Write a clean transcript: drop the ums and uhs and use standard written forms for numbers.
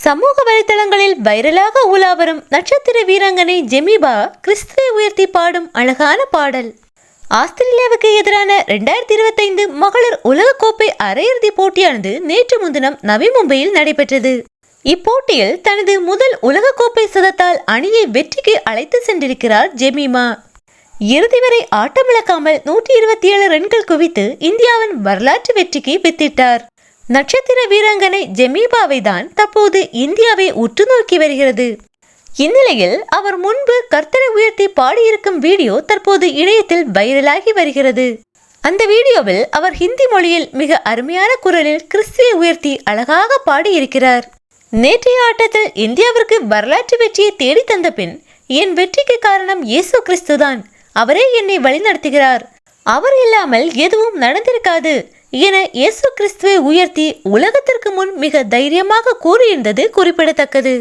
சமூக வலைதளங்களில் வைரலாக உலாவரும் நட்சத்திர வீராங்கனை ஜெமீபா கிறிஸ்துவை உயர்த்தி பாடும் அழகான பாடல். ஆஸ்திரேலியாவுக்கு எதிரான 2025 மகளிர் உலகக்கோப்பை அரையிறுதி போட்டியானது நேற்று முன்தினம் நவி மும்பையில் நடைபெற்றது. இப்போட்டியில் தனது முதல் உலகக்கோப்பை சதத்தால் அணியை வெற்றிக்கு அழைத்து சென்றிருக்கிறார் ஜெமீமா. இறுதி வரை ஆட்டமிழக்காமல் 127 ரன்கள் குவித்து இந்தியாவின் வரலாற்று வெற்றிக்கு வித்திட்டார். நட்சத்திர வீராங்கனை ஜெமீபாவை தான் தற்போது இந்தியாவை உற்று நோக்கி வருகிறது. இந்நிலையில் அவர் முன்பு கர்த்தரை உயர்த்தி பாடியிருக்கும் வீடியோ தற்போது இணையத்தில் வைரலாகி வருகிறது. அந்த வீடியோவில் அவர் ஹிந்தி மொழியில் மிக அருமையான குரலில் கிறிஸ்துவை உயர்த்தி அழகாக பாடியிருக்கிறார். நேற்றைய ஆட்டத்தில் இந்தியாவிற்கு வரலாற்று வெற்றியை தேடி தந்த பின் என் வெற்றிக்கு காரணம் இயேசு கிறிஸ்துதான். அவரே என்னை வழிநடத்துகிறார். அவர் இல்லாமல் எதுவும் நடந்திருக்காது என இயேசு கிறிஸ்துவை உயர்த்தி உலகத்திற்கு முன் மிக தைரியமாக கூறியிருந்தது குறிப்பிடத்தக்கது.